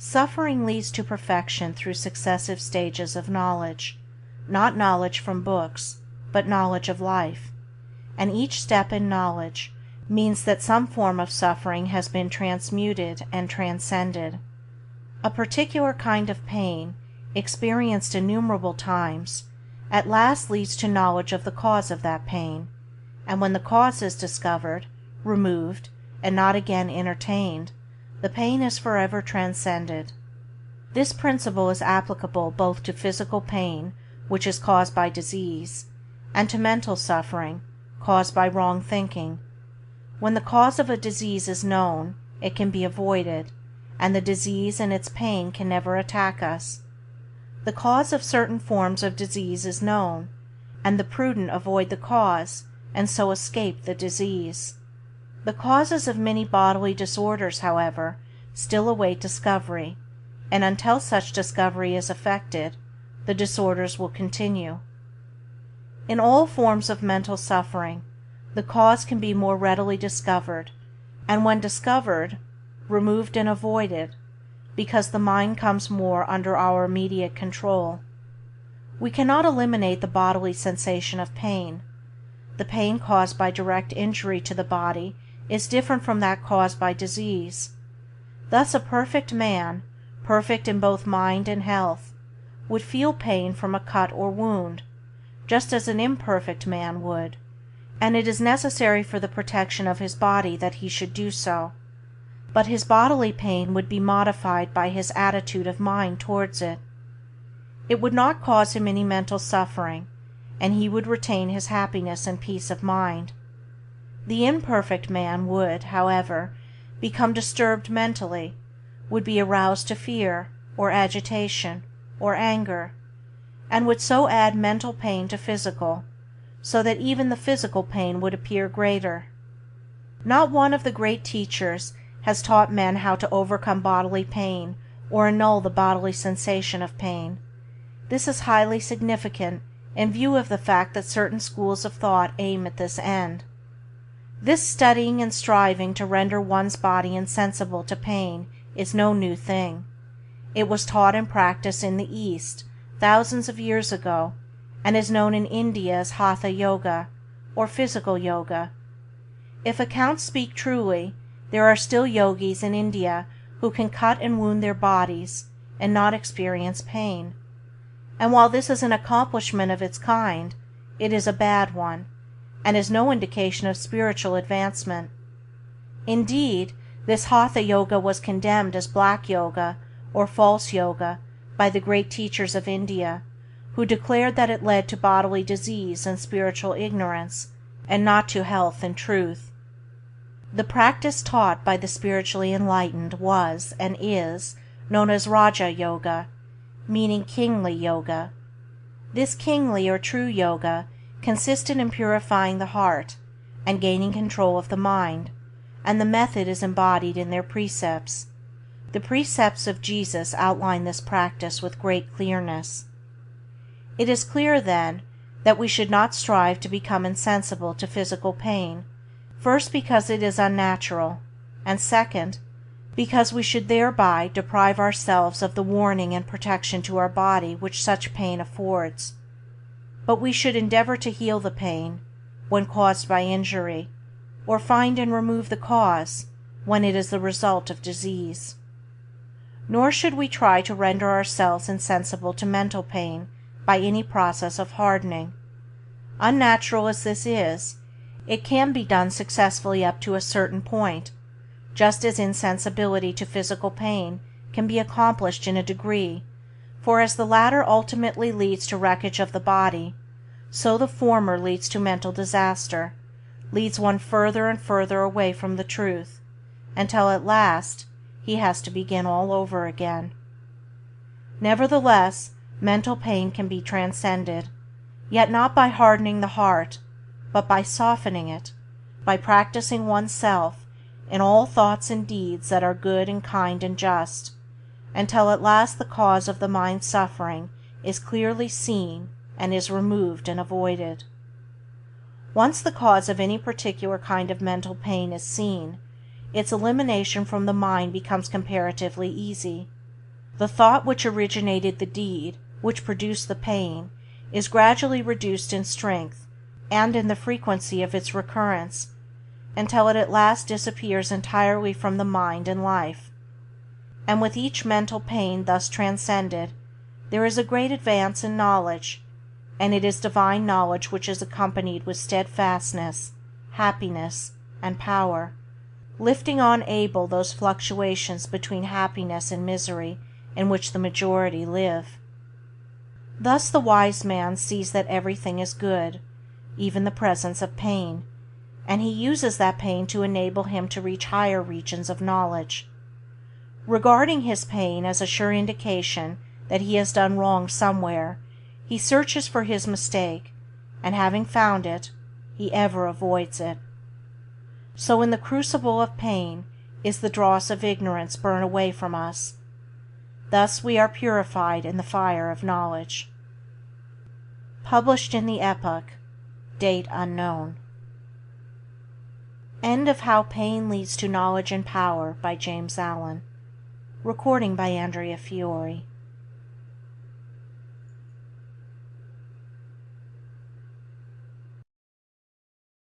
Suffering leads to perfection through successive stages of knowledge, not knowledge from books, but knowledge of life, and each step in knowledge means that some form of suffering has been transmuted and transcended. A particular kind of pain, experienced innumerable times, at last leads to knowledge of the cause of that pain, and when the cause is discovered, removed, and not again entertained, the pain is forever transcended. This principle is applicable both to physical pain, which is caused by disease, and to mental suffering, caused by wrong thinking. When the cause of a disease is known, it can be avoided, and the disease and its pain can never attack us. The cause of certain forms of disease is known, and the prudent avoid the cause, and so escape the disease. The causes of many bodily disorders, however, still await discovery, and until such discovery is effected, the disorders will continue. In all forms of mental suffering, the cause can be more readily discovered, and when discovered, removed and avoided, because the mind comes more under our immediate control. We cannot eliminate the bodily sensation of pain. The pain caused by direct injury to the body is different from that caused by disease. Thus a perfect man, perfect in both mind and health, would feel pain from a cut or wound, just as an imperfect man would, and it is necessary for the protection of his body that he should do so, but his bodily pain would be modified by his attitude of mind towards it. It would not cause him any mental suffering, and he would retain his happiness and peace of mind. The imperfect man would, however, become disturbed mentally, would be aroused to fear, or agitation, or anger, and would so add mental pain to physical, so that even the physical pain would appear greater. Not one of the great teachers has taught men how to overcome bodily pain or annul the bodily sensation of pain. This is highly significant in view of the fact that certain schools of thought aim at this end. This studying and striving to render one's body insensible to pain is no new thing. It was taught and practiced in the East thousands of years ago, and is known in India as Hatha Yoga, or physical yoga. If accounts speak truly, there are still yogis in India who can cut and wound their bodies and not experience pain, and while this is an accomplishment of its kind, it is a bad one, and is no indication of spiritual advancement. Indeed, this Hatha Yoga was condemned as black yoga or false yoga by the great teachers of India, who declared that it led to bodily disease and spiritual ignorance, and not to health and truth. The practice taught by the spiritually enlightened was, and is, known as Raja Yoga, meaning kingly yoga. This kingly or true yoga consisted in purifying the heart, and gaining control of the mind, and the method is embodied in their precepts. The precepts of Jesus outline this practice with great clearness. It is clear, then, that we should not strive to become insensible to physical pain, first because it is unnatural, and second, because we should thereby deprive ourselves of the warning and protection to our body which such pain affords. But we should endeavor to heal the pain, when caused by injury, or find and remove the cause, when it is the result of disease. Nor should we try to render ourselves insensible to mental pain by any process of hardening. Unnatural as this is, it can be done successfully up to a certain point, just as insensibility to physical pain can be accomplished in a degree, for as the latter ultimately leads to wreckage of the body, so the former leads to mental disaster, leads one further and further away from the truth, until at last he has to begin all over again. Nevertheless, mental pain can be transcended, yet not by hardening the heart, but by softening it, by practicing oneself in all thoughts and deeds that are good and kind and just, until at last the cause of the mind's suffering is clearly seen and is removed and avoided. Once the cause of any particular kind of mental pain is seen, its elimination from the mind becomes comparatively easy. The thought which originated the deed which produced the pain is gradually reduced in strength and in the frequency of its recurrence, until it at last disappears entirely from the mind and life. And with each mental pain thus transcended there is a great advance in knowledge, and it is divine knowledge which is accompanied with steadfastness, happiness, and power, lifting on able those fluctuations between happiness and misery in which the majority live. Thus the wise man sees that everything is good, even the presence of pain, and he uses that pain to enable him to reach higher regions of knowledge. Regarding his pain as a sure indication that he has done wrong somewhere, he searches for his mistake, and having found it, he ever avoids it. So in the crucible of pain is the dross of ignorance burned away from us. Thus we are purified in the fire of knowledge. Published in the Epoch, date unknown. End of How Pain Leads to Knowledge and Power by James Allen. Recording by Andrea Fiore.